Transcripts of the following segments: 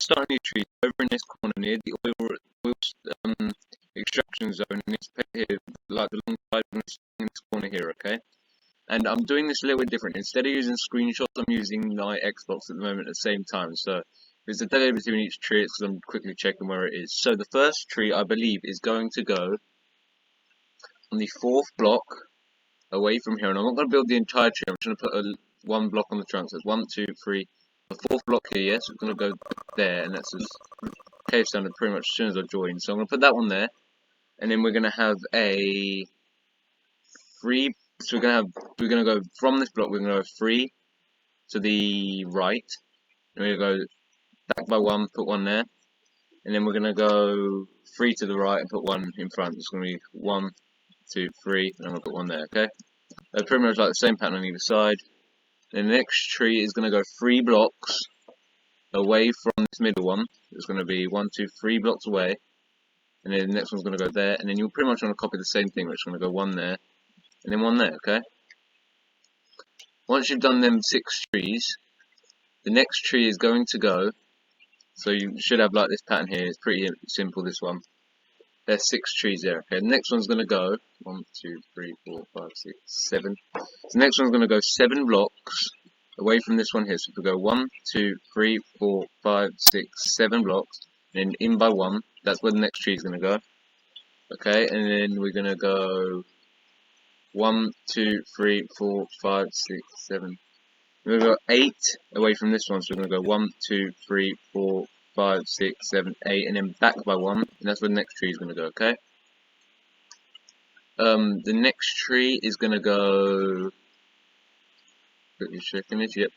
start a new tree over in this corner near the oil extraction zone in this pit here, like the long side in this corner here, okay? And I'm doing this a little bit different. Instead of using screenshots, I'm using my Xbox at the moment at the same time. So if there's a delay between each tree, it's because I'm quickly checking where it is. So the first tree, I believe, is going to go on the 4th block away from here. And I'm not going to build the entire tree. I'm just going to put one block on the trunk. So it's 1, 2, 3. The 4th block here, yes, it's going to go there. And that's as cave standard pretty much as soon as I join. So I'm going to put that one there. And then we're going to have a 3. So we're gonna go from this block. We're gonna go 3 to the right. And we're gonna go back by 1, put 1 there, and then we're gonna go 3 to the right and put 1 in front. It's gonna be 1, 2, 3, and I'm gonna put 1 there. Okay, pretty much like the same pattern on either side. And the next tree is gonna go 3 blocks away from this middle one. It's gonna be 1, 2, 3 blocks away, and then the next one's gonna go there. And then you're pretty much gonna copy the same thing. We're just gonna go 1 there. And then 1 there, okay? Once you've done them 6 trees, the next tree is going to go, so you should have like this pattern here. It's pretty simple, this one. There's 6 trees there, okay? The next one's going to go 1, 2, 3, 4, 5, 6, 7. So the next one's going to go 7 blocks away from this one here. So if we go 1, 2, 3, 4, 5, 6, 7 blocks, and then in by 1, that's where the next tree is going to go. Okay, and then we're going to go 1, 2, 3, 4, 5, 6, 7. We're going to go 8 away from this one, so we're going to go 1, 2, 3, 4, 5, 6, 7, 8, and then back by 1, and that's where the next tree is going to go, okay? The next tree is going to go, quickly checking it, yep.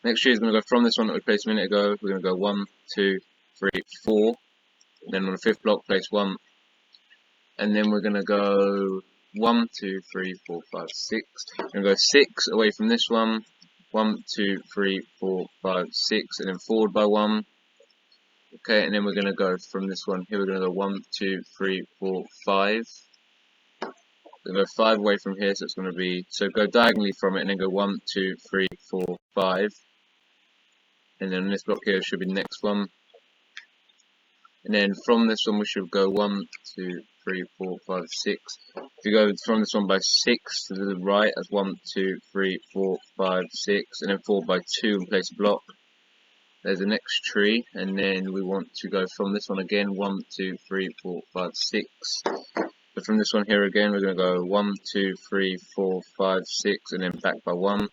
Next tree is going to go from this one that we placed a minute ago. We're going to go 1, 2, 3, 4, then on the 5th block, place 1, and then we're going to go 1, 2, 3, 4, 5, 6. We're going to go 6 away from this one. 1, 2, 3, 4, 5, 6, and then forward by 1. Okay, and then we're going to go from this one here. We're going to go 1, 2, 3, 4, 5. We're going to go 5 away from here, so it's going to be, so go diagonally from it, and then go 1, 2, 3, 4, 5. And then this block here should be the next one. And then from this one we should go 1, 2, 3, 4, 5, 6. If you go from this one by 6 to the right, that's 1, 2, 3, 4, 5, 6, and then forward by 2 and place a block. There's the next tree, and then we want to go from this one again, 1, 2, 3, 4, 5, 6. But from this one here again, we're going to go 1, 2, 3, 4, 5, 6, and then back by 1.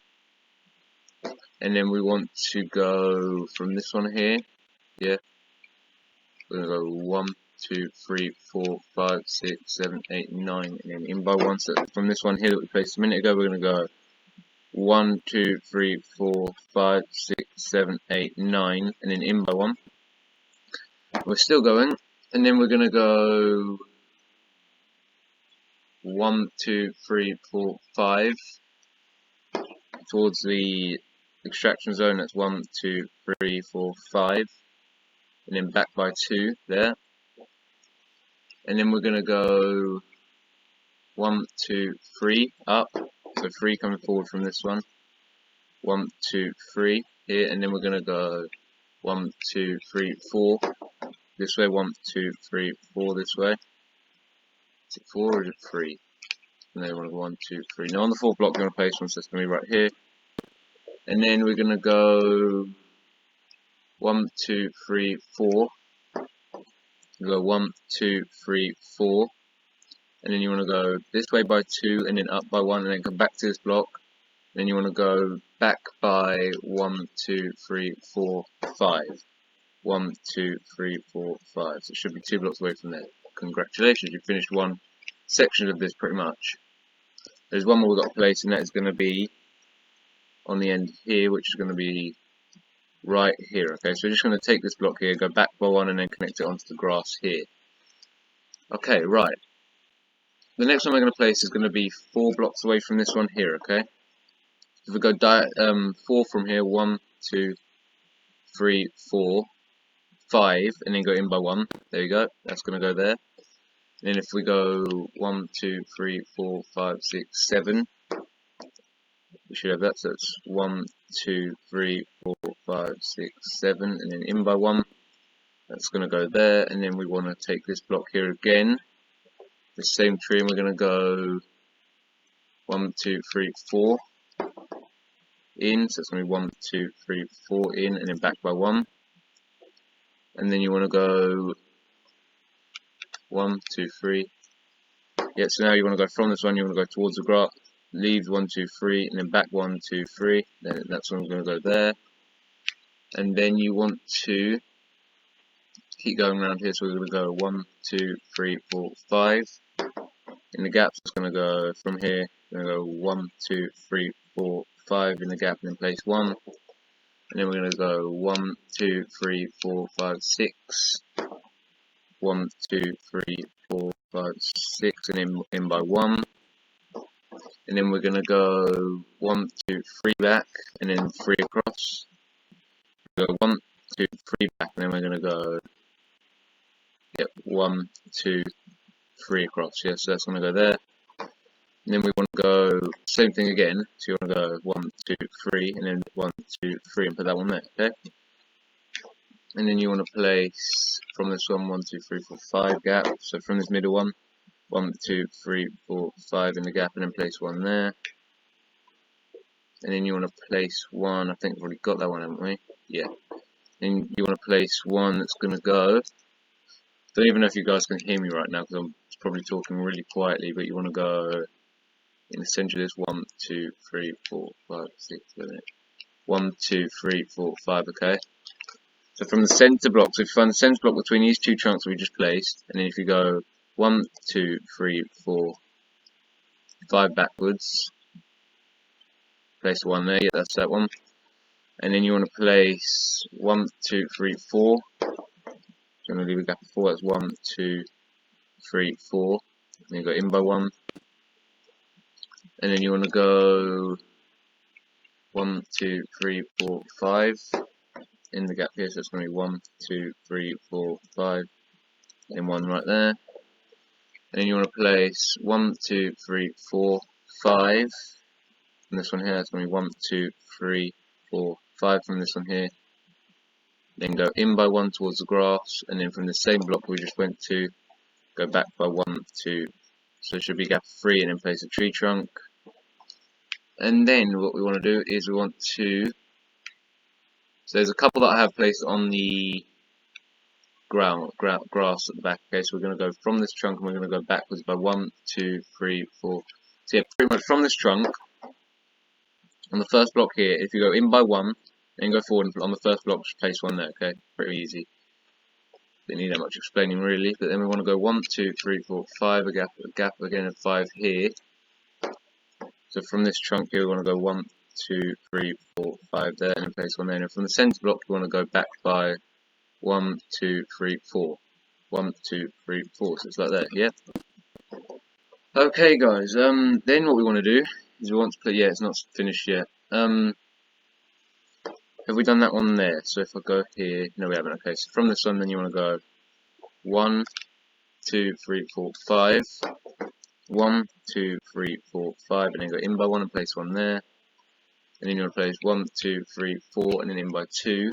And then we want to go from this one here, yeah. We're going to go 1, 2, 3, 4, 5, 6, 7, 8, 9, and then in by 1. So from this one here that we placed a minute ago, we're going to go 1, 2, 3, 4, 5, 6, 7, 8, 9, and then in by 1. We're still going, and then we're going to go 1, 2, 3, 4, 5 towards the extraction zone. That's 1, 2, 3, 4, 5, and then back by 2 there. And then we're going to go 1, 2, 3 up, so 3 coming forward from this one. 1, 2, 3 here, and then we're going to go 1, 2, 3, 4 this way. 1, 2, 3, 4 this way. Is it 4 or is it 3? And then we're going to go 1, 2, 3. Now on the 4th block, we're going to place one, so it's going to be right here. And then we're going to go 1, 2, 3, 4. Go 1, 2, 3, 4, and then you want to go this way by 2, and then up by 1, and then come back to this block. Then you want to go back by 1, 2, 3, 4, 5. 1, 2, 3, 4, 5. So it should be 2 blocks away from there. Congratulations, you've finished one section of this pretty much. There's one more we've got to place, and that is going to be on the end here, which is going to be right here. Okay, so we're just going to take this block here, go back by 1, and then connect it onto the grass here. Okay, right. The next one we're going to place is going to be 4 blocks away from this one here. Okay, if we go 4 from here, 1, 2, 3, 4, 5, and then go in by 1. There you go. That's going to go there. And then if we go 1, 2, 3, 4, 5, 6, 7. We should have that, so it's 1, 2, 3, 4, 5, 6, 7, and then in by 1. That's going to go there, and then we want to take this block here again, the same tree, and we're going to go 1, 2, 3, 4 in. So it's going to be 1, 2, 3, 4 in, and then back by 1. And then you want to go 1, 2, 3. Yeah, so now you want to go from this one, you want to go towards the grass, leave 1, 2, 3, and then back 1, 2, 3. Then that's when we're going to go there. And then you want to keep going around here, so we're going to go 1, 2, 3, 4, 5. In the gaps, it's going to go from here, we're going to go 1, 2, 3, 4, 5 in the gap, and then place 1. And then we're going to go 1, 2, 3, 4, 5, 6. 1, 2, 3, 4, 5, 6, and then in by 1. And then we're going to go 1, 2, 3 back, and then 3 across. Go 1, 2, 3 back, and then we're going to go 1, 2, 3 across. Yeah, so that's going to go there. And then we want to go same thing again. So you want to go 1, 2, 3, and then 1, 2, 3, and put that one there. Okay. And then you want to place from this one 1, 2, 3, 4, 5 gap. So from this middle one, 1, 2, 3, 4, 5 in the gap, and then place 1 there. And then you want to place 1. I think we've already got that one, haven't we? Yeah. Then you want to place 1 that's going to go. Don't even know if you guys can hear me right now because I'm probably talking really quietly, but you want to go in the center of this 1, 2, 3, 4, 5, 6, 7, 8. 1, 2, 3, 4, 5, okay? So from the center block, so if you find the center block between these two chunks we just placed, and then if you go 1, 2, 3, 4, 5 backwards, place 1 there, yeah, that's that one. And then you want to place 1, 2, 3, 4. So I'm going to leave a gap of 4, that's 1, 2, 3, 4. And then you go in by 1. And then you want to go 1, 2, 3, 4, 5 in the gap here, so it's going to be 1, 2, 3, 4, 5, and 1 right there. And then you want to place 1, 2, 3, 4, 5 from this one here, that's going to be 1, 2, 3, 4, 5 from this one here. Then go in by 1 towards the grass, and then from the same block we just went to, go back by 1, 2. So it should be gap 3, and then place a tree trunk. And then what we want to do is we want to, so there's a couple that I have placed on the grass at the back. Okay, so we're going to go from this trunk and we're going to go backwards by 1, 2, 3, 4. So yeah, pretty much from this trunk, on the first block here, if you go in by 1, then go forward and on the first block just place 1 there, okay? Pretty easy. Didn't need that much explaining really, but then we want to go 1, 2, 3, 4, 5, a gap again of 5 here. So from this trunk here we want to go 1, 2, 3, 4, 5 there, and then place 1 there. And from the centre block we want to go back by 1, 2, 3, 4. 1, 2, 3, 4. So it's like that, yeah? Okay guys, then what we want to do is we want to put, yeah, it's not finished yet. Have we done that one there? So if I go here, no we haven't, okay, so from this one then you want to go 1, 2, 3, 4, 5. 1, 2, 3, 4, 5, and then go in by 1 and place 1 there. And then you want to place 1, 2, 3, 4, and then in by 2.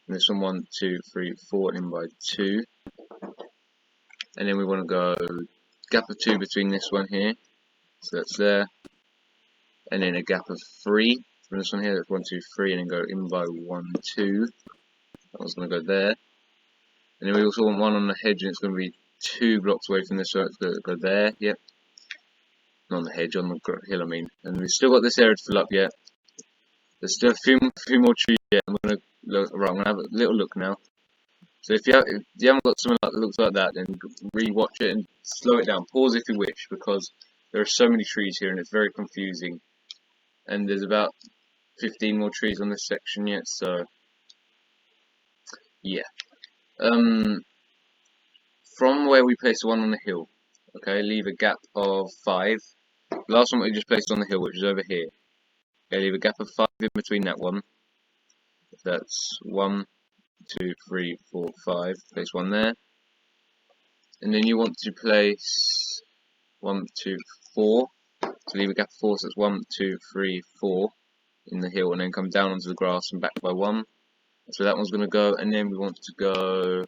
And this one 1, 2, 3, 4, and in by 2. And then we want to go gap of 2 between this one here, so that's there. And then a gap of 3 from this one here, that's 1, 2, 3, and then go in by 1, 2. That one's going to go there. And then we also want one on the hedge, and it's going to be 2 blocks away from this, so it's going to go there, yep. Not on the hedge, on the hill I mean. And we've still got this area to fill up yet. There's still a few more trees yet. I'm going to look, right, I'm going to have a little look now. So if you haven't got something that looks like that, then re-watch it and slow it down. Pause if you wish, because there are so many trees here and it's very confusing. And there's about 15 more trees on this section yet, so yeah. From where we placed the one on the hill, okay, leave a gap of 5. The last one we just placed on the hill, which is over here. Okay, leave a gap of 5 in between that one. That's 1, 2, 3, 4, 5. Place 1 there. And then you want to place 1, 2, 4. So leave a gap of 4, so it's 1, 2, 3, 4 in the hill, and then come down onto the grass and back by 1. So that one's going to go, and then we want to go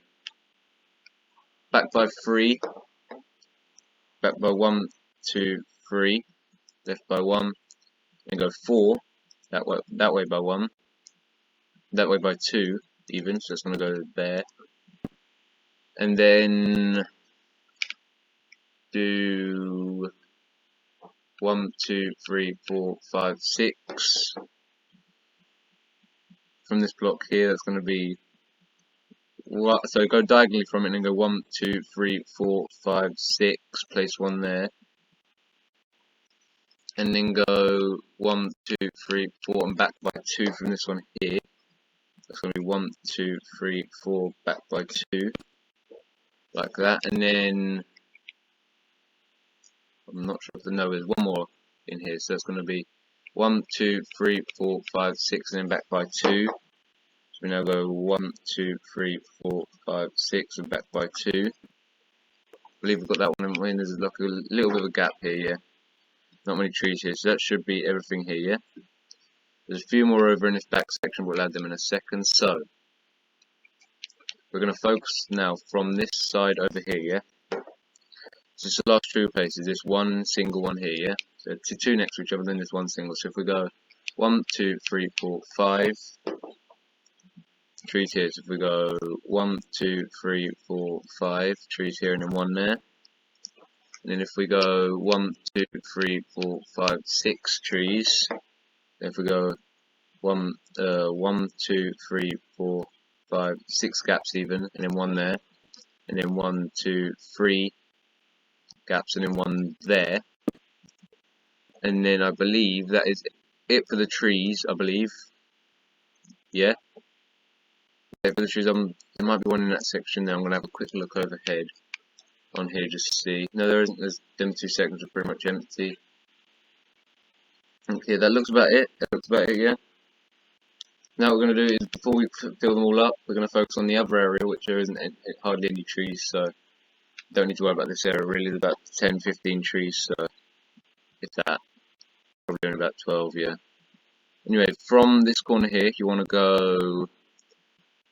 back by 3, back by 1, 2, 3, left by 1, and go 4, that way by 1, that way by 2 even, so it's going to go there, and then do 1, 2, 3, 4, 5, 6 from this block here. That's going to be what, so go diagonally from it and go 1, 2, 3, 4, 5, 6, place 1 there, and then go 1, 2, 3, 4 and back by 2 from this one here. That's going to be 1, 2, 3, 4 back by 2, like that, and then I'm not sure if the no, there's one more in here, so it's going to be 1, 2, 3, 4, 5, 6, and then back by 2. So we now go 1, 2, 3, 4, 5, 6, and back by 2. I believe we've got that one in. There's like a little bit of a gap here, yeah. Not many trees here, so that should be everything here, yeah. There's a few more over in this back section, we'll add them in a second. So we're going to focus now from this side over here, yeah. So it's the last two places, this one single one here, yeah. So two next to each other, then this one single. So if we go 1, 2, 3, 4, 5 trees here. So if we go 1, 2, 3, 4, 5 trees here, and then 1 there. And then if we go 1, 2, 3, 4, 5, 6 trees. Then if we go 1, 2, 3, 4, 5, 6 gaps even, and then 1 there, and then 1, 2, 3 gaps, and then 1 there. And then I believe that is it for the trees. I believe, yeah. For the trees, there might be one in that section there. I'm gonna have a quick look overhead on here just to see. No, there isn't. There's them 2 sections are pretty much empty. Okay, that looks about it. That looks about it, yeah. Now what we're going to do is, before we fill them all up, we're going to focus on the other area, which there isn't hardly any trees, so don't need to worry about this area really. There's about 10-15 trees, so if that, probably only about 12, yeah. Anyway, from this corner here, you want to go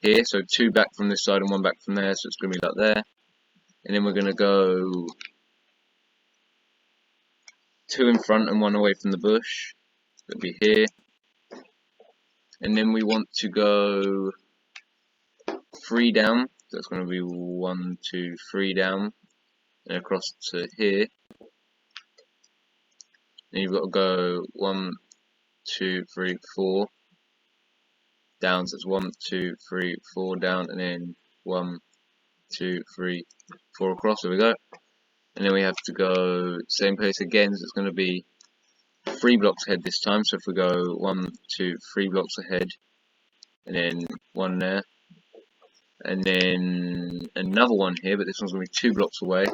here, so 2 back from this side and 1 back from there, so it's going to be like there. And then we're going to go 2 in front and 1 away from the bush. It'll be here. And then we want to go 3 down, so it's going to be 1, 2, 3 down, and across to here. And you've got to go 1, 2, 3, 4 down, so it's 1, 2, 3, 4 down, and then 1, 2, 3, 4 across. There we go. And then we have to go same place again, so it's going to be 3 blocks ahead this time. So if we go 1, 2, 3 blocks ahead, and then 1 there, and then another one here, but this one's going to be 2 blocks away,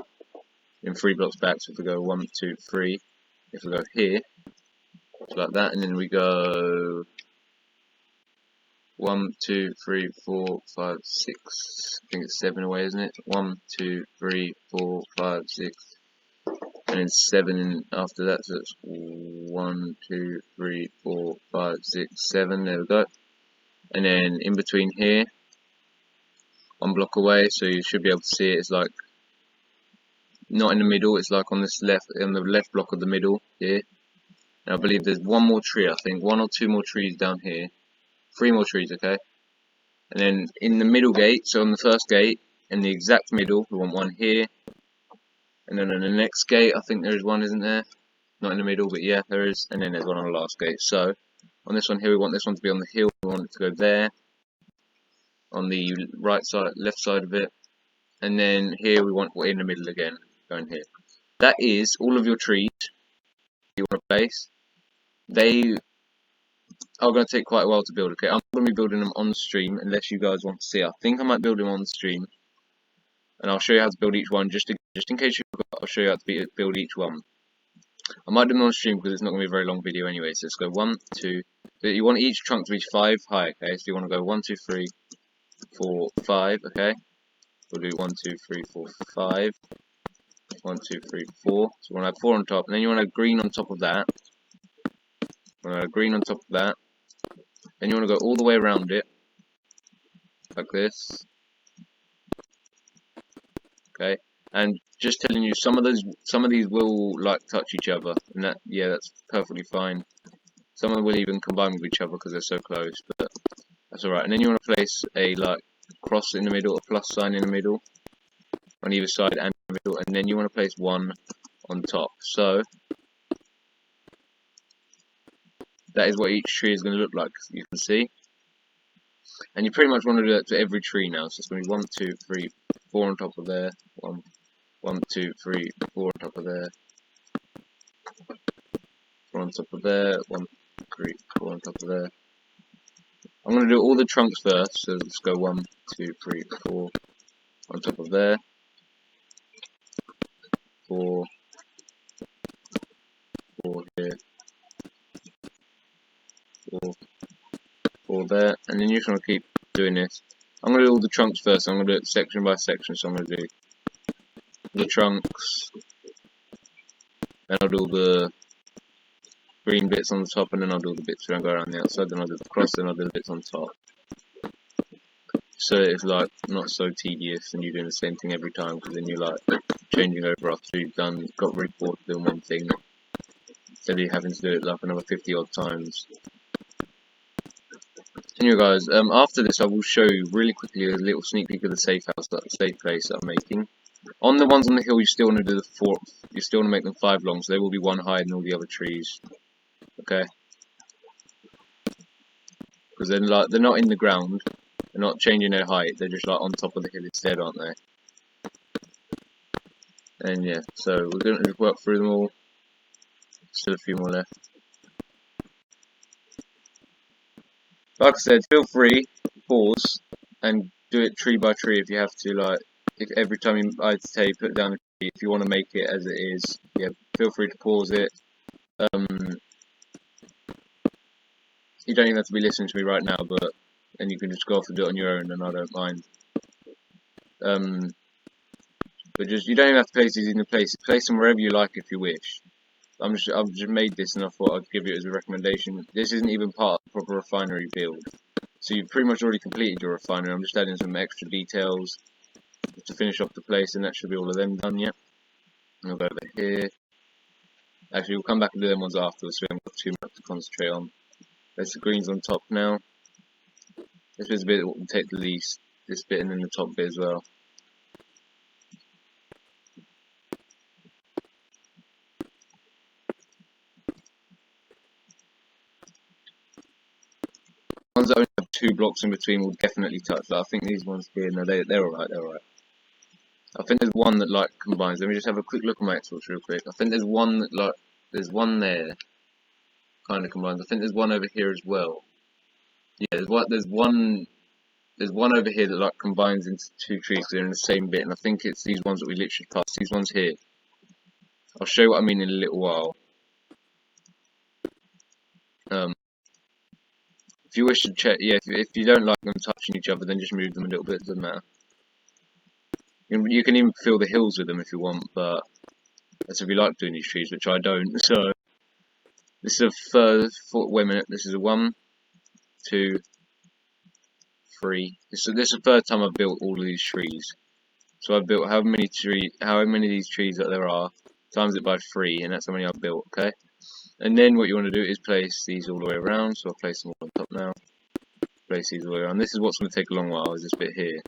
and 3 blocks back. So if we go 1, 2, 3, if we go here, so like that, and then we go 1, 2, 3, 4, 5, 6. I think it's 7 away, isn't it? 1, 2, 3, 4, 5, 6, and then 7 after that. So it's 1, 2, 3, 4, 5, 6, 7. There we go. And then in between here, 1 block away, so you should be able to see it. It's like not in the middle. It's like on this left, on the left block of the middle here. And I believe there's 1 more tree. I think 1 or 2 more trees down here. 3 more trees, okay. And then in the middle gate, so on the first gate, in the exact middle, we want 1 here. And then on the next gate, I think there is 1, isn't there? Not in the middle, but yeah, there is. And then there's 1 on the last gate. So on this one here, we want this one to be on the hill. We want it to go there, on the right side, left side of it. And then here we want in the middle again, going here. That is all of your trees you want to place. They are going to take quite a while to build, okay? I'm going to be building them on stream unless you guys want to see. I think I might build them on stream, and I'll show you how to build each one just in case you forgot. I'll show you how to build each one. I might do them on stream because it's not going to be a very long video anyway. So let's go 1, 2. So you want each trunk to be 5 high, okay? So you want to go 1, 2, 3, 4, 5, okay? We'll do 1, 2, 3, 4, 5. 1, 2, 3, 4. So you want to have 4 on top, and then you want to have green on top of that. Green on top of that. Then you want to go all the way around it. like this. Okay, and just telling you, some of these will like touch each other, and that's perfectly fine. Some of them will even combine with each other because they're so close, but that's alright. And then you want to place a like cross in the middle, a plus sign in the middle, on either side and in the middle, and then you want to place one on top. So that is what each tree is going to look like, you can see. And you pretty much want to do that to every tree now. So it's going to be 1, 2, 3, 4 on top of there. 1, 1, 2, 3, 4 on top of there. 4 on top of there. 1, 3, 4 on top of there. I'm going to do all the trunks first. So let's go 1, 2, 3, 4 on top of there. 4, 4 here. 4, 4 there. And then you're just going to keep doing this. I'm going to do all the trunks first. I'm going to do it section by section. So I'm going to do the trunks. Then I'll do all the green bits on the top, and then I'll do the bits that go around the outside, then I'll do the cross, then I'll do the bits on top. So it's like not so tedious and you're doing the same thing every time, because then you're like changing over after you've got really bored of doing one thing, instead of having to do it like another 50 odd times. Anyway guys, after this I will show you really quickly a little sneak peek of the safe house, that safe place that I'm making. On the ones on the hill you still want to do the 4, you still want to make them 5 long, so they will be 1 higher than all the other trees. Okay? Because they're not in the ground, they're not changing their height, they're just like on top of the hill instead, aren't they? And yeah, so we're going to work through them all. Still a few more left. Like I said, feel free to pause and do it tree by tree if you have to. Like, if every time I'd say put down a tree, if you want to make it as it is, yeah, feel free to pause it. You don't even have to be listening to me right now, and you can just go off and do it on your own, and I don't mind. But just, you don't even have to place these in the place. Place them wherever you like if you wish. I've just made this and I thought I'd give you it as a recommendation. This isn't even part of the proper refinery build. So you've pretty much already completed your refinery. I'm just adding some extra details to finish off the place, and that should be all of them done, yeah. And I'll go over here. Actually, we'll come back and do them ones afterwards, so we haven't got too much to concentrate on. There's the greens on top now. This is a bit that will take the least. This bit and then the top bit as well. Ones that only have 2 blocks in between will definitely touch that. I think these ones here, no, they're alright, they're alright. I think there's one that like combines. Let me just have a quick look at my Xbox real quick. I think there's one that like, there's one there, kind of combines. I think there's one over here as well. Yeah, there's one over here that like combines into 2 trees because they're in the same bit, and I think it's these ones that we literally passed. These ones here. I'll show you what I mean in a little while. If you wish to check, yeah, if you don't like them touching each other, then just move them a little bit. It doesn't matter. You can even fill the hills with them if you want, but that's if you like doing these trees, which I don't. So this is a third. Wait a minute. This is a 1, 2, 3. This is the third time I've built all of these trees. So I've built however many of these trees that there are, times it by 3, and that's how many I've built. Okay. And then what you want to do is place these all the way around. So I'll place them all on top now. Place these all the way around. This is what's going to take a long while. Is this bit here.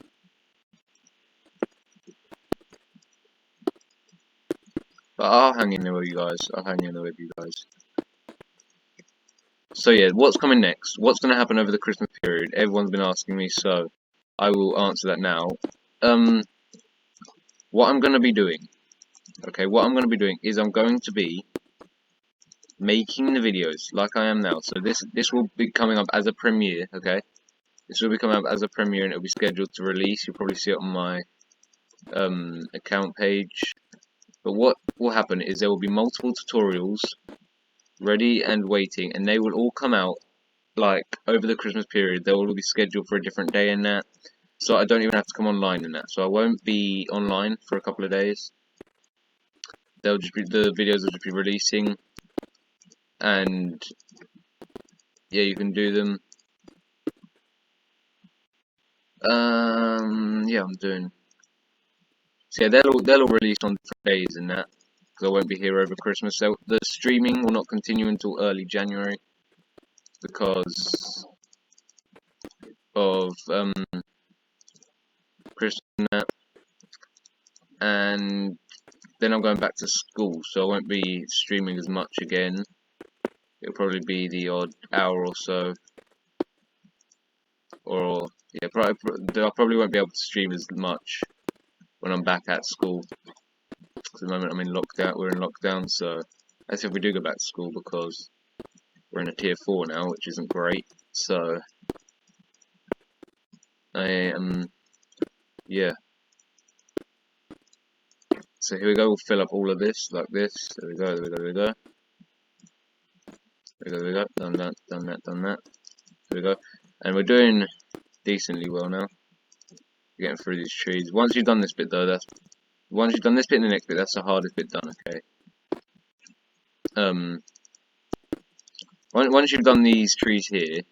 But I'll hang in there with you guys. I'll hang in there with you guys. So yeah, what's coming next? What's going to happen over the Christmas period? Everyone's been asking me, so I will answer that now. What I'm going to be doing, okay, what I'm going to be doing is I'm going to be making the videos like I am now. So this will be coming up as a premiere, okay? This will be coming up as a premiere, and it'll be scheduled to release. You'll probably see it on my account page. But what will happen is there will be multiple tutorials ready and waiting, and they will all come out like over the Christmas period. They will all be scheduled for a different day in that, so I don't even have to come online in that. So I won't be online for a couple of days. They'll just be, the videos will just be releasing, and yeah, you can do them. Yeah, I'm doing. So yeah, they'll all release on different days and that, because I won't be here over Christmas. So the streaming will not continue until early January because of Christmas and that, and then I'm going back to school, so I won't be streaming as much again. It'll probably be the odd hour or so, or yeah, I probably won't be able to stream as much when I'm back at school. At the moment I'm in lockdown. We're in lockdown, so that's if we do go back to school, because we're in a tier 4 now, which isn't great. So I yeah. So here we go. We'll fill up all of this like this. There we go. There we go. There we go. There we go. There we go. Done that. Done that. Done that. There we go. And we're doing decently well now. We're getting through these trees. Once you've done this bit though, once you've done this bit and the next bit, that's the hardest bit done. Okay. Once you've done these trees here,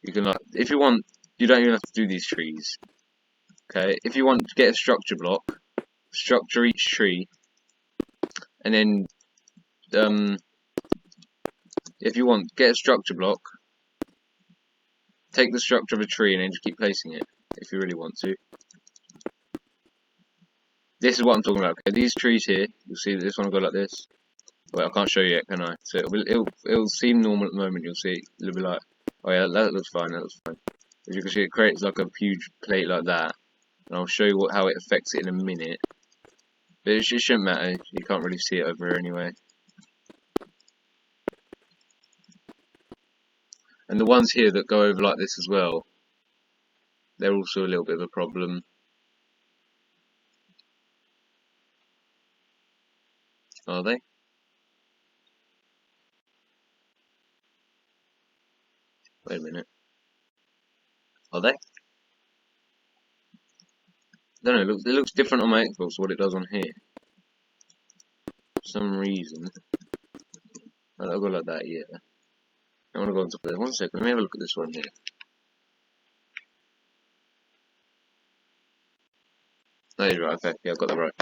you can, like, if you want, you don't even have to do these trees. Okay. If you want to get a structure block, structure each tree, and then if you want, get a structure block, take the structure of a tree, and then just keep placing it if you really want to. This is what I'm talking about. Okay, these trees here, you'll see that this one will go like this. Wait, I can't show you yet, can I? So it'll seem normal at the moment. You'll see it'll be like, oh yeah, that looks fine. That looks fine. As you can see, it creates like a huge plate like that, and I'll show you how it affects it in a minute. But it shouldn't matter. You can't really see it over here anyway. And the ones here that go over like this as well, they're also a little bit of a problem. Are they? Wait a minute. Are they? I don't know. It looks different on my Xbox to what it does on here. For some reason. I'll go like that, yeah. I want to go on top of this. 1 second. Let me have a look at this one here. Oh, you're right. Okay. Yeah, I've got that right.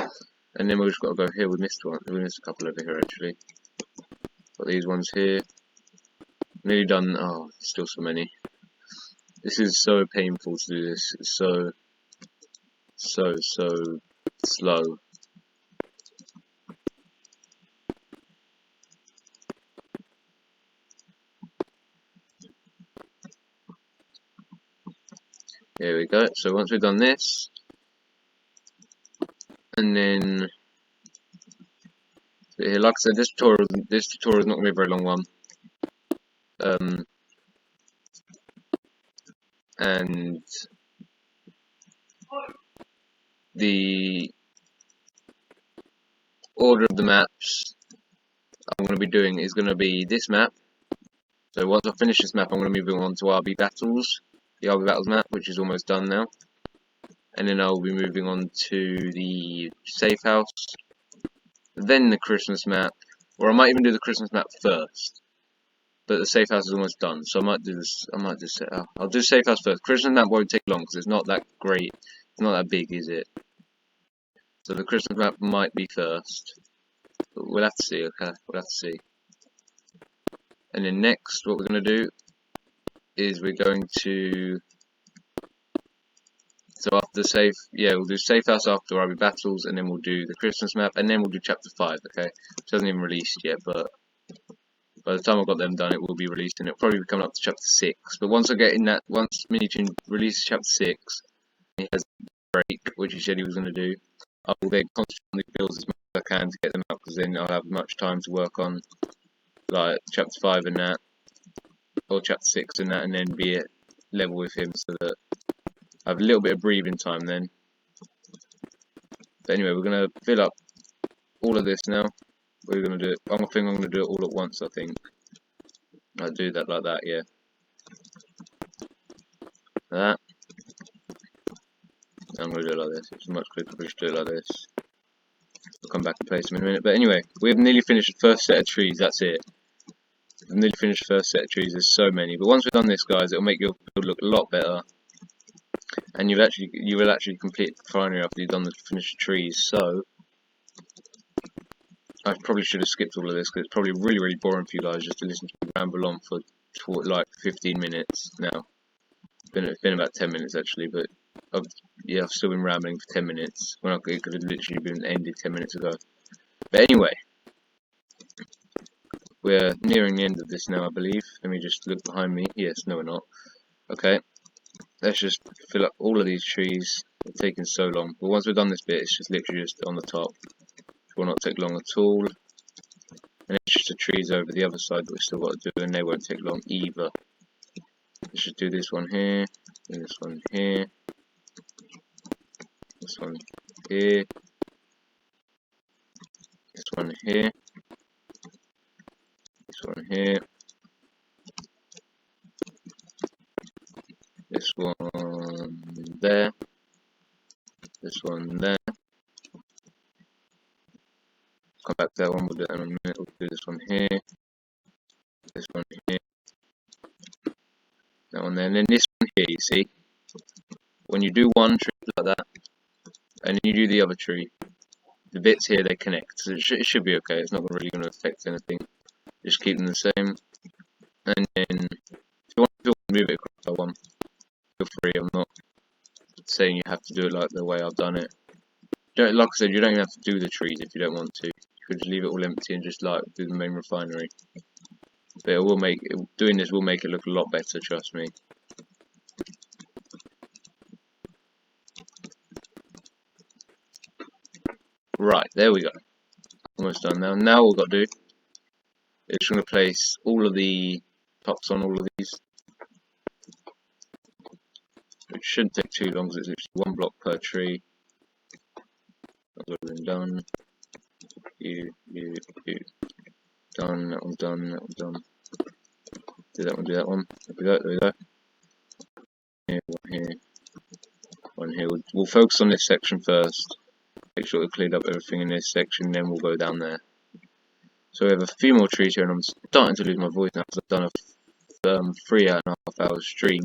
And then we've just got to go here. We missed one. We missed a couple over here actually. Got these ones here. Nearly done. Oh, still so many. This is so painful to do this. It's so slow. There we go. So once we've done this, and then here, like I said, this tutorial is not going to be a very long one. And the order of the maps I'm going to be doing is going to be this map. So once I finish this map, I'm going to move on to RB Battles, the RB Battles map, which is almost done now. And then I'll be moving on to the safe house, then the Christmas map, or I might even do the Christmas map first. But the safe house is almost done, so I might do this. I'll do safe house first. Christmas map won't take long because it's not that great. It's not that big, is it? So the Christmas map might be first. But we'll have to see. Okay, we'll have to see. And then next, what we're going to do is we're going to. So after the safe, yeah, we'll do safe house after RB Battles, and then we'll do the Christmas map, and then we'll do chapter 5. Okay, which hasn't even released yet, but by the time I've got them done, it will be released, and it'll probably be coming up to chapter 6. But once I get in that, once Minitune releases chapter 6, he has a break, which he said he was going to do, I will then concentrate on these builds as much as I can to get them out, because then I'll have much time to work on, like, chapter 5 and that, or chapter 6 and that, and then be at level with him, so that I have a little bit of breathing time then. But anyway, we're going to fill up all of this now. We're going to do it. I think I'm going to do it all at once, I think. I'll do that like that, yeah. That. I'm going to do it like this. It's much quicker if we just do it like this. I'll come back and place them in a minute. But anyway, we've nearly finished the first set of trees. That's it. We've nearly finished the first set of trees. There's so many. But once we've done this, guys, it'll make your build look a lot better. and you will actually complete the refinery after you've done the finished trees. So I probably should have skipped all of this because it's probably really boring for you guys just to listen to me ramble on for like 15 minutes now. It's been about 10 minutes actually, but I've still been rambling for 10 minutes when it could have literally been ended 10 minutes ago. But anyway, we're nearing the end of this now, I believe. Let me just look behind me. Yes, no, we're not. Okay, let's just fill up all of these trees. It's taking so long, but once we've done this bit, it's just literally just on the top. It will not take long at all. And it's just the trees over the other side that we still got to do, and they won't take long either. Let's just do this one here, and this one here, this one here, this one here, this one here, this one there, this one there. Come back to that one, we'll do that in a minute. We'll do this one here, this one here, that one there, and then this one here, you see? When you do one tree like that, and then you do the other tree, the bits here, they connect. So it should be okay, it's not really going to affect anything. Just keep them the same. And then, if you want to move it across that one, feel free. I'm not saying you have to do it like the way I've done it. Like I said, you don't even have to do the trees if you don't want to. You could just leave it all empty and just like do the main refinery. But it will doing this will make it look a lot better, trust me. Right, there we go. Almost done now. Now all we've got to do is just going to place all of the tops on all of these. It shouldn't take too long because it's literally one block per tree. That's already been done. You. Done, that one's done, that one's done. Do that one, do that one. There we go. Here, one here, one here. We'll focus on this section first. Make sure we've cleared up everything in this section, then we'll go down there. So we have a few more trees here, and I'm starting to lose my voice now because I've done a 3.5 hour stream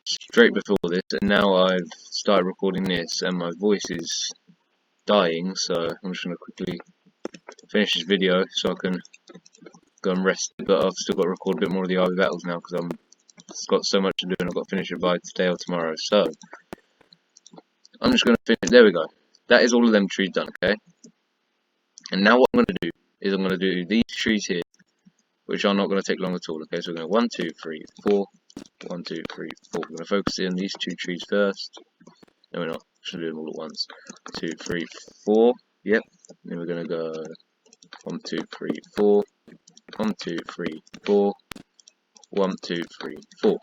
straight before this, and now I've started recording this, and my voice is dying. So I'm just going to quickly finish this video so I can go and rest. But I've still got to record a bit more of the Ivy battles now because I've got so much to do, and I've got to finish it by today or tomorrow. So I'm just going to finish. There we go. That is all of them trees done. Okay. And now what I'm going to do is I'm going to do these trees here, which are not going to take long at all. Okay, so we're going to 1, 2, 3, 4, 1, 2, 3, 4. We're going to focus in on these 2 trees first. No, we're not. Should do them all at once. 2, 3, 4. Yep. Then we're going to go 1, 2, 3, 4. 1, 2, 3, 4. 1, 2, 3, 4.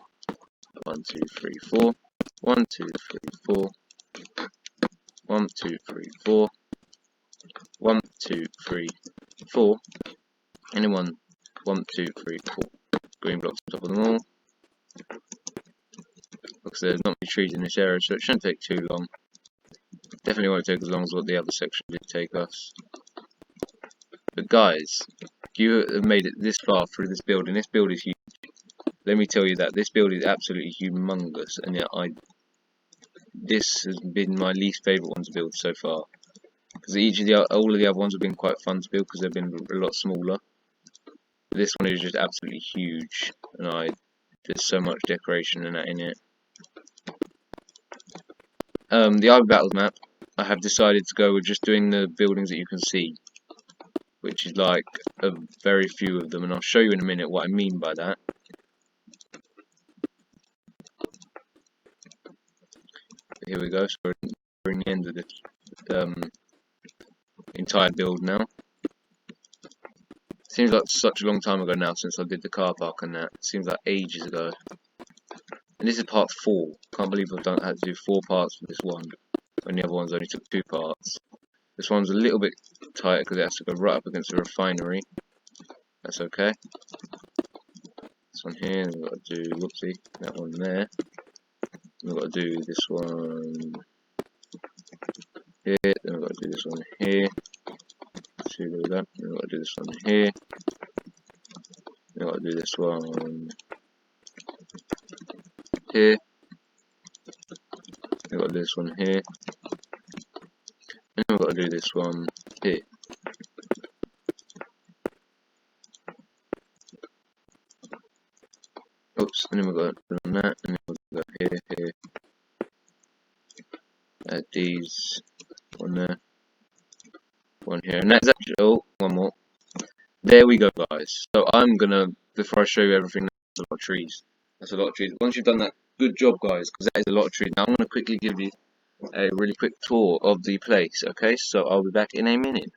1, 2, 3, 4. 1, 2, 3, 4. 1, 2, 3, 4. 1, 2, 3, 4. And then 1, 2, 3, 4. Green blocks on top of them all. Because there's not many trees in this area, so it shouldn't take too long. Definitely won't take as long as what the other section did take us. But guys, you have made it this far through this build, and this build is huge. Let me tell you that this build is absolutely humongous, and yet this has been my least favourite one to build so far. Because all of the other ones have been quite fun to build because they've been a lot smaller. But this one is just absolutely huge, and there's so much decoration and that in it. The Ivy Battles map, I have decided to go with just doing the buildings that you can see, which is like a very few of them, and I'll show you in a minute what I mean by that. Here we go, so we're in the end of this entire build now. Seems like such a long time ago now since I did the car park and that. Seems like ages ago. And this is part 4. Can't believe I've had to do 4 parts for this one, when the other ones only took 2 parts. This one's a little bit tighter because it has to go right up against the refinery. That's okay. This one here, and we've got to do, whoopsie, that one there. And we've got to do this one here, then we've got to do this one here. See that, then we've got to do this one here. Then we've got to do this one here. this one here, and then we've got to do this one here. Oops, and then we've got to do that, and then we've got to go here, here. Add these, one there, one here, and that's actually, oh, one more. There we go, guys. So I'm gonna, before I show you everything, that's a lot of trees. That's a lot of trees. Once you've done that, good job, guys, because that is a lot of trees. Now I'm gonna quickly give you a really quick tour of the place, okay? So I'll be back in a minute.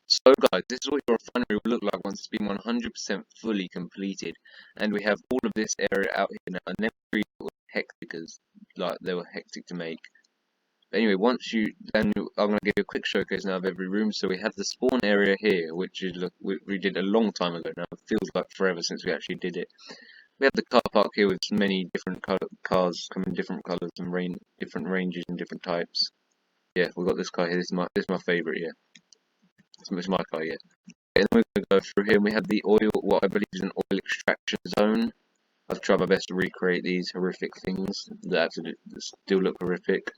So guys, this is what your refinery will look like once it's been 100% fully completed. And we have all of this area out here now, and them trees were hectic as, like, they were hectic to make. Anyway, then I'm going to give you a quick showcase now of every room. So we have the spawn area here, which is, look, we did a long time ago now. It feels like forever since we actually did it. We have the car park here with many different cars coming in different colours and different ranges and different types. Yeah, we've got this car here. This is my favourite, yeah. It's my car, yeah. And then we're going to go through here and we have the oil, what I believe is an oil extraction zone. I've tried my best to recreate these horrific things that still look horrific.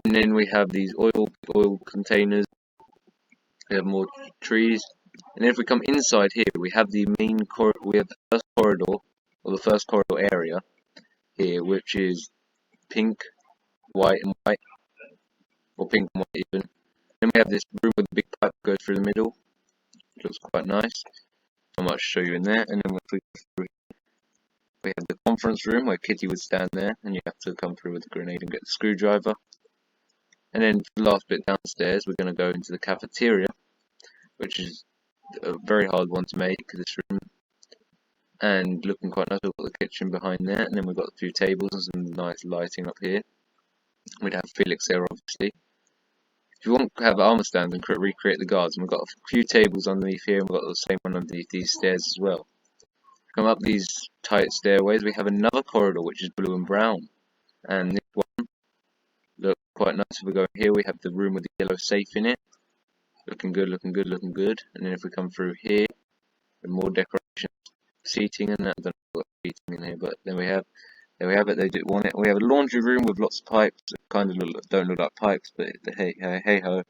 And then we have these oil containers. We have more trees. And then if we come inside here, we have the we have the first corridor, or the first corridor area here, which is pink, white, and white, or pink and white even. Then we have this room with a big pipe that goes through the middle. It looks quite nice. I might show you in there. And then we have the conference room where Kitty would stand there, and you have to come through with the grenade and get the screwdriver. And then the last bit downstairs, we're going to go into the cafeteria, which is a very hard one to make, this room. And looking quite nice. We've got the kitchen behind there, and then we've got a few tables and some nice lighting up here. We'd have Felix there, obviously. If you want to have armor stands and recreate the guards, and we've got a few tables underneath here, and we've got the same one underneath these stairs as well. Come up these tight stairways, we have another corridor which is blue and brown, and this one looks quite nice. If we go here, we have the room with the yellow safe in it, looking good, looking good, looking good. And then if we come through here, more decoration, seating, and that. I don't know what seating in here, but then we have it. They do want it. We have a laundry room with lots of pipes. That kind of don't look like pipes, but hey ho,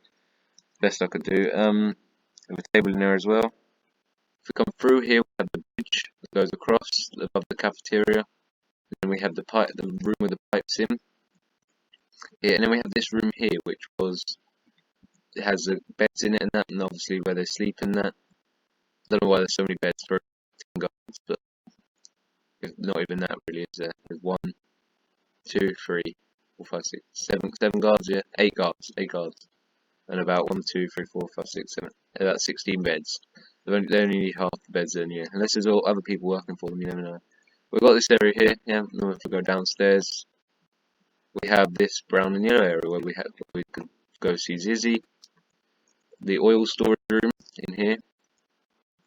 best I could do. We have a table in there as well. If we come through here, we have the bridge that goes across above the cafeteria. And then we have the room with the pipes in. Yeah, and then we have this room here, which it has beds in it and that, and obviously where they sleep in that. I don't know why there's so many beds for 10 guards, but not even that really is there. There's 1, 2, 3, 4, 5, 6, 7 guards, yeah, 8 guards, and about 1, 2, 3, 4, 5, 6, 7, about 16 beds. They only need half the beds in here, unless there's all other people working for them. You never know. We've got this area here, yeah. And then if we go downstairs, we have this brown and yellow area where we could go see Zizzy. The oil storage room in here,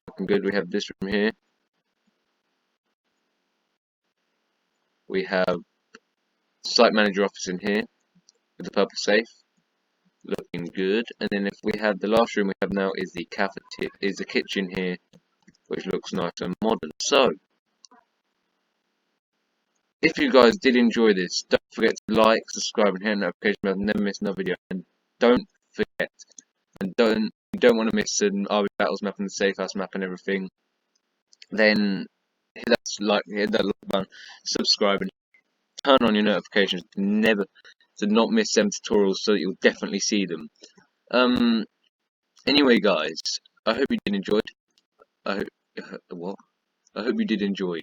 looking good. We have this room here. We have site manager office in here with the purple safe, looking good. And then if we have the last room we have now is the cafeteria, is the kitchen here, which looks nice and modern. So if you guys did enjoy this, don't forget to like, subscribe, and hit the notification bell. Never miss another video. And don't forget, and you don't want to miss an RB Battles map and the Safe House map and everything. Then hit that like button, subscribe, and turn on your notifications to not miss them tutorials, so that you'll definitely see them. Anyway, guys, I hope you did enjoy. I hope you did enjoy.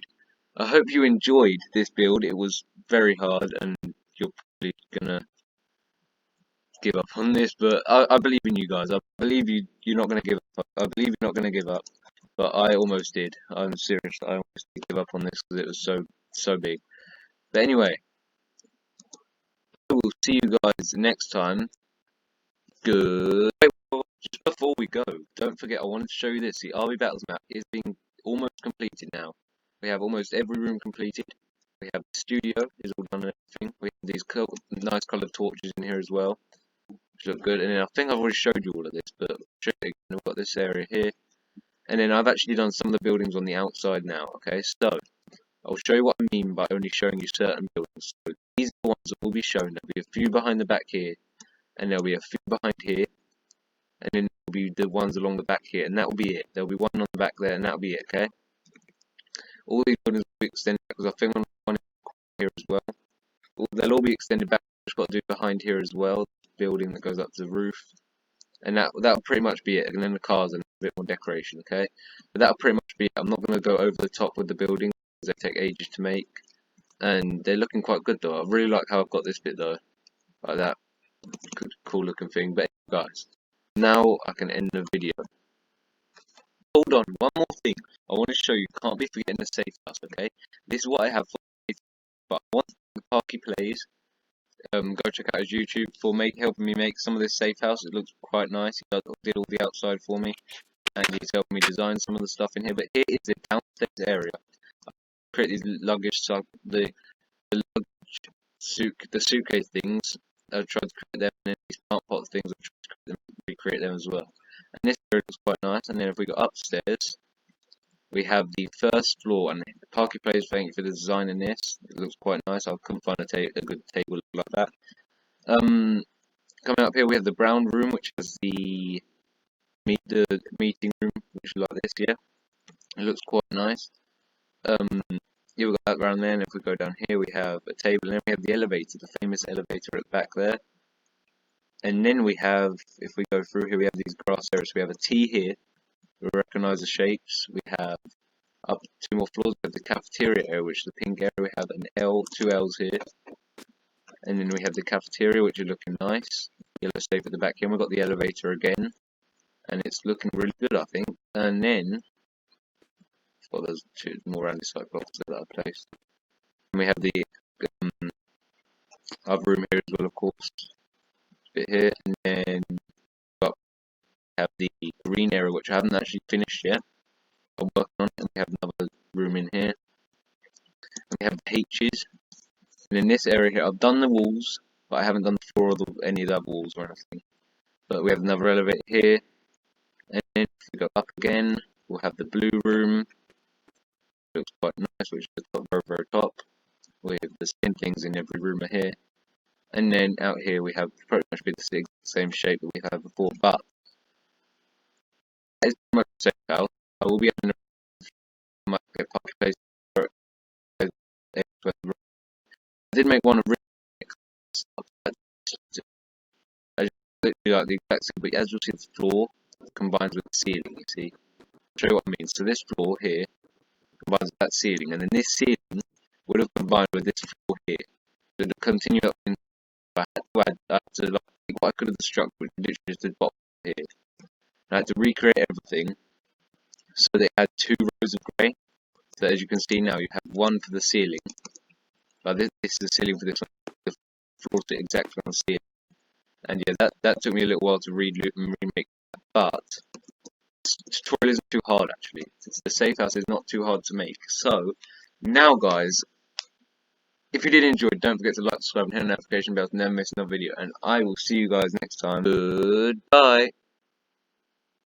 I hope you enjoyed this build. It was very hard, and you're probably gonna give up on this, but I believe in you guys. I believe you're not gonna give up. I believe you're not gonna give up, but I almost did. I'm serious. I almost did give up on this because it was so big. But anyway, we'll see you guys next time. Good. Just before we go, don't forget, I wanted to show you this. The RB Battles map is being almost completed now. We have almost every room completed. We have the studio is all done and everything. We have these nice coloured torches in here as well, which look good. And then I think I've already showed you all of this, but I'll show you again. We've got this area here. And then I've actually done some of the buildings on the outside now, okay? So, I'll show you what I mean by only showing you certain buildings. So these are the ones that will be shown. There'll be a few behind the back here, and there'll be a few behind here, and then there'll be the ones along the back here, and that will be it. There'll be one on the back there, and that'll be it, okay? All these buildings will be extended back, because I think on one here as well. They'll all be extended back. Just got to do behind here as well, building that goes up to the roof. And that'll pretty much be it. And then the cars and a bit more decoration, okay? But that'll pretty much be it. I'm not going to go over the top with the building, because they take ages to make. And they're looking quite good though. I really like how I've got this bit though. Like that. Good, cool looking thing. But guys, now I can end the video. Hold on, one more thing. I want to show you. Can't be forgetting the safe house, okay? This is what I have for, but once Piggy plays, go check out his YouTube for helping me make some of this safe house. It looks quite nice. He did all the outside for me, and he's helping me design some of the stuff in here. But here is the downstairs area. I created these luggage, the suitcase things. I tried to create them, and then these plant pot things. I tried to recreate them as well. And this area looks quite nice. And then if we go upstairs, we have the first floor, and Parky Plays, thank you for the design in this. It looks quite nice. I couldn't find a good table like that. Coming up here, we have the brown room, which is the meeting room, which is like this. Yeah, it looks quite nice. Here we got that around there, and if we go down here, we have a table, and then we have the elevator, the famous elevator at the back there. And then we have, if we go through here, we have these grass areas. We have a T here. We recognize the shapes. We have up 2 more floors. We have the cafeteria area, which is the pink area. We have an L, 2 L's here. And then we have the cafeteria, which is looking nice. Yellow safe at the back here. And we've got the elevator again. And it's looking really good, I think. And then, well, there's 2 more around this side blocks that I placed. And we have the other room here as well, of course. Bit here. And then we have the green area, which I haven't actually finished yet. I'm working on it. And we have another room in here. And we have the H's. And in this area here, I've done the walls, but I haven't done the floor or any of the walls or anything. But we have another elevator here. And then if we go up again, we'll have the blue room. Looks quite nice, which is the very, very top. We have the same things in every room here. And then out here we have pretty much the same shape that we've had before. But as my safe house, I will be having my Parky Place. I did make one of literally like the exact same, but as you'll see, the floor combines with the ceiling. You see, I'll show you what I mean. So this floor here combines with that ceiling, and then this ceiling would have combined with this floor here. So to continue up, I had to like what I could have struck, which literally just the bottom here. I had to recreate everything, so they had 2 rows of grey. So as you can see now, you have one for the ceiling. But this is the ceiling for this one. The floor is exactly on the ceiling. And yeah, that took me a little while to remake that, but this tutorial isn't too hard actually. The safe house is not too hard to make. So now guys, if you did enjoy, don't forget to like, subscribe, and hit the notification bell to never miss another video. And I will see you guys next time. Goodbye.